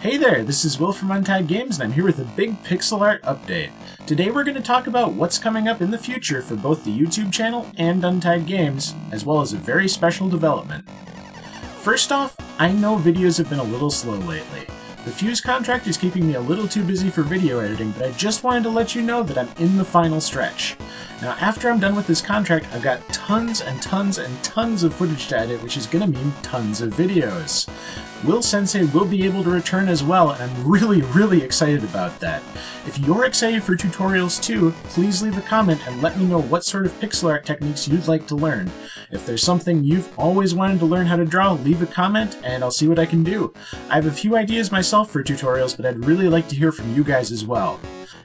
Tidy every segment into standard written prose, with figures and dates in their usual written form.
Hey there, this is Will from unTied Games, and I'm here with a big pixel art update. Today we're going to talk about what's coming up in the future for both the YouTube channel and unTied Games, as well as a very special development. First off, I know videos have been a little slow lately. The Fuse contract is keeping me a little too busy for video editing, but I just wanted to let you know that I'm in the final stretch. Now, after I'm done with this contract, I've got tons and tons and tons of footage to edit, which is going to mean tons of videos. Will Sensei will be able to return as well, and I'm really excited about that. If you're excited for tutorials too, please leave a comment and let me know what sort of pixel art techniques you'd like to learn. If there's something you've always wanted to learn how to draw, leave a comment and I'll see what I can do. I have a few ideas myself for tutorials, but I'd really like to hear from you guys as well.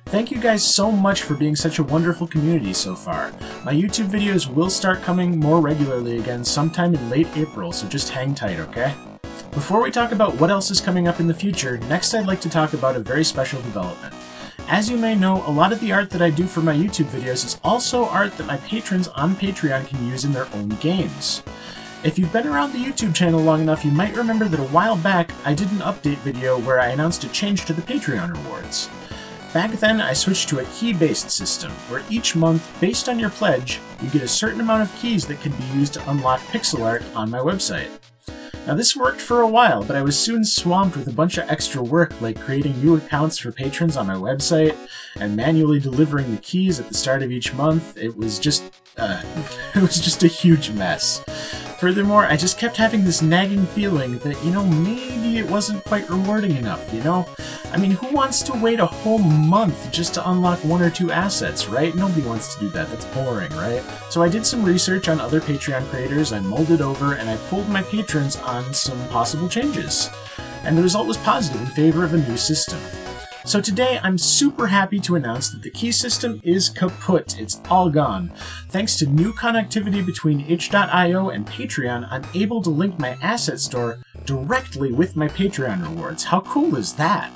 Thank you guys so much for being such a wonderful community so far. My YouTube videos will start coming more regularly again sometime in late April, so just hang tight, okay? Before we talk about what else is coming up in the future, next I'd like to talk about a very special development. As you may know, a lot of the art that I do for my YouTube videos is also art that my patrons on Patreon can use in their own games. If you've been around the YouTube channel long enough, you might remember that a while back I did an update video where I announced a change to the Patreon rewards. Back then, I switched to a key-based system, where each month, based on your pledge, you get a certain amount of keys that can be used to unlock pixel art on my website. Now this worked for a while, but I was soon swamped with a bunch of extra work like creating new accounts for patrons on my website and manually delivering the keys at the start of each month. It was just a huge mess. Furthermore, I just kept having this nagging feeling that, maybe it wasn't quite rewarding enough, I mean, who wants to wait a whole month just to unlock one or two assets, right? Nobody wants to do that, that's boring, right? So I did some research on other Patreon creators, I mulled it over, and I polled my patrons on some possible changes. And the result was positive in favor of a new system. So today, I'm super happy to announce that the key system is kaput. It's all gone. Thanks to new connectivity between itch.io and Patreon, I'm able to link my asset store directly with my Patreon rewards. How cool is that?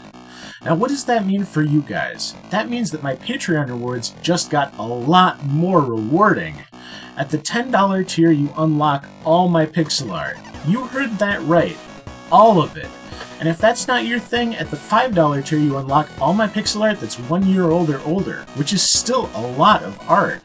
Now, what does that mean for you guys? That means that my Patreon rewards just got a lot more rewarding. At the $10 tier, you unlock all my pixel art. You heard that right. All of it. And if that's not your thing, at the $5 tier you unlock all my pixel art that's 1 year old or older, which is still a lot of art.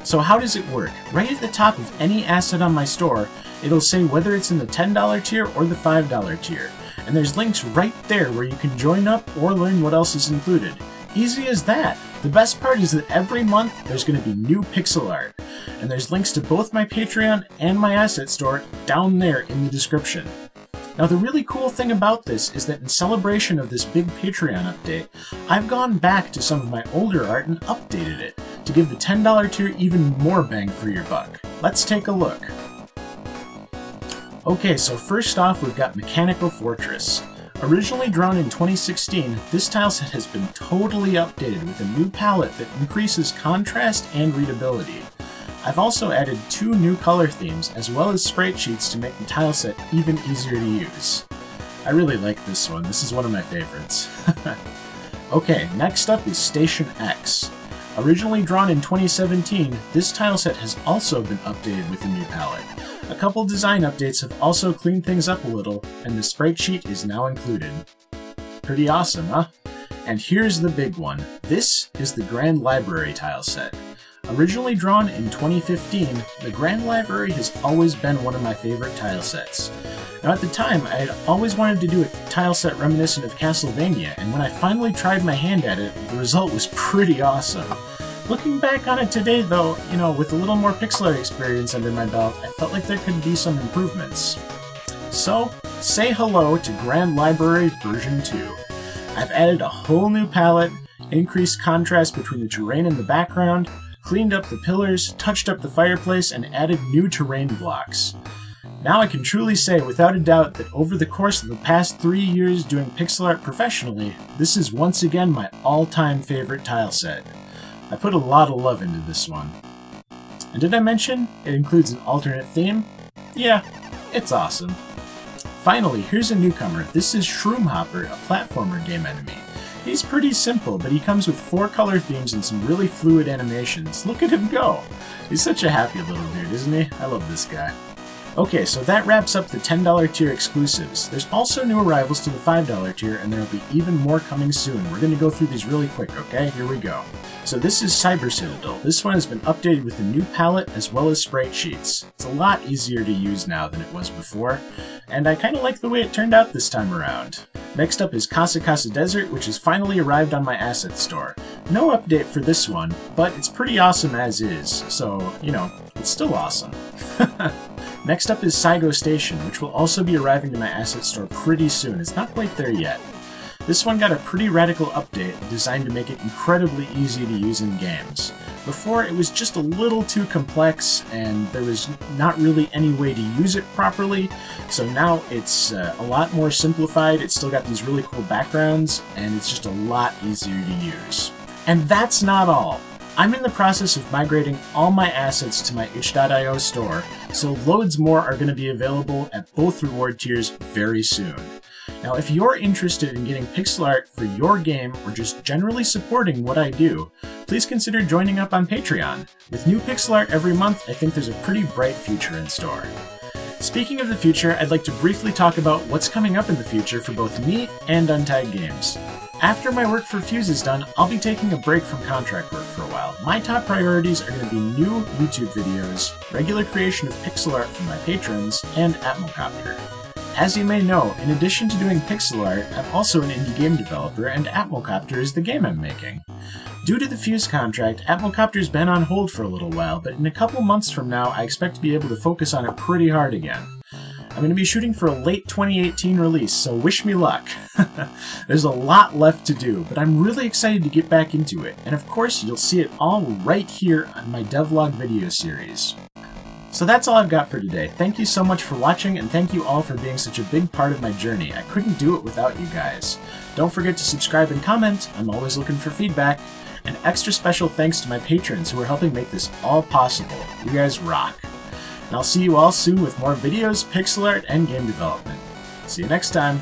So how does it work? Right at the top of any asset on my store, it'll say whether it's in the $10 tier or the $5 tier. And there's links right there where you can join up or learn what else is included. Easy as that! The best part is that every month there's going to be new pixel art. And there's links to both my Patreon and my asset store down there in the description. Now the really cool thing about this is that in celebration of this big Patreon update, I've gone back to some of my older art and updated it, to give the $10 tier even more bang for your buck. Let's take a look. Okay, so first off we've got Mechanical Fortress. Originally drawn in 2016, this tileset has been totally updated with a new palette that increases contrast and readability. I've also added 2 new color themes, as well as sprite sheets to make the tileset even easier to use. I really like this one, this is one of my favorites. Okay, next up is Station X. Originally drawn in 2017, this tileset has also been updated with a new palette. A couple design updates have also cleaned things up a little, and the sprite sheet is now included. Pretty awesome, huh? And here's the big one. This is the Grand Library tileset. Originally drawn in 2015, the Grand Library has always been one of my favorite tilesets. Now at the time, I had always wanted to do a tileset reminiscent of Castlevania, and when I finally tried my hand at it, the result was pretty awesome. Looking back on it today though, with a little more pixel art experience under my belt, I felt like there could be some improvements. So, say hello to Grand Library version 2. I've added a whole new palette, increased contrast between the terrain and the background, cleaned up the pillars, touched up the fireplace, and added new terrain blocks. Now I can truly say without a doubt that over the course of the past 3 years doing pixel art professionally, this is once again my all-time favorite tileset. I put a lot of love into this one. And did I mention it includes an alternate theme? Yeah, it's awesome. Finally, here's a newcomer. This is Shroomhopper, a platformer game enemy. He's pretty simple, but he comes with 4 color themes and some really fluid animations. Look at him go! He's such a happy little dude, isn't he? I love this guy. Okay, so that wraps up the $10 tier exclusives. There's also new arrivals to the $5 tier, and there will be even more coming soon. We're going to go through these really quick, okay? Here we go. So this is Cyber Citadel. This one has been updated with a new palette as well as sprite sheets. It's a lot easier to use now than it was before, and I kind of like the way it turned out this time around. Next up is Casa Casa Desert, which has finally arrived on my asset store. No update for this one, but it's pretty awesome as is, so, you know, it's still awesome. Next up is Saigo Station, which will also be arriving to my asset store pretty soon. It's not quite there yet. This one got a pretty radical update designed to make it incredibly easy to use in games. Before, it was just a little too complex, and there was not really any way to use it properly, so now it's a lot more simplified. It's still got these really cool backgrounds, and it's just a lot easier to use. And that's not all. I'm in the process of migrating all my assets to my itch.io store, so loads more are going to be available at both reward tiers very soon. Now, if you're interested in getting pixel art for your game or just generally supporting what I do, please consider joining up on Patreon. With new pixel art every month, I think there's a pretty bright future in store. Speaking of the future, I'd like to briefly talk about what's coming up in the future for both me and unTied Games. After my work for Fuse is done, I'll be taking a break from contract work for a while. My top priorities are going to be new YouTube videos, regular creation of pixel art from my patrons, and Atmocopter. As you may know, in addition to doing pixel art, I'm also an indie game developer, and Atmocopter is the game I'm making. Due to the Fuse contract, Atmocopter's been on hold for a little while, but in a couple months from now, I expect to be able to focus on it pretty hard again. I'm going to be shooting for a late 2018 release, so wish me luck. There's a lot left to do, but I'm really excited to get back into it, and of course you'll see it all right here on my devlog video series. So that's all I've got for today. Thank you so much for watching, and thank you all for being such a big part of my journey. I couldn't do it without you guys. Don't forget to subscribe and comment. I'm always looking for feedback. And extra special thanks to my patrons who are helping make this all possible. You guys rock. And I'll see you all soon with more videos, pixel art, and game development. See you next time.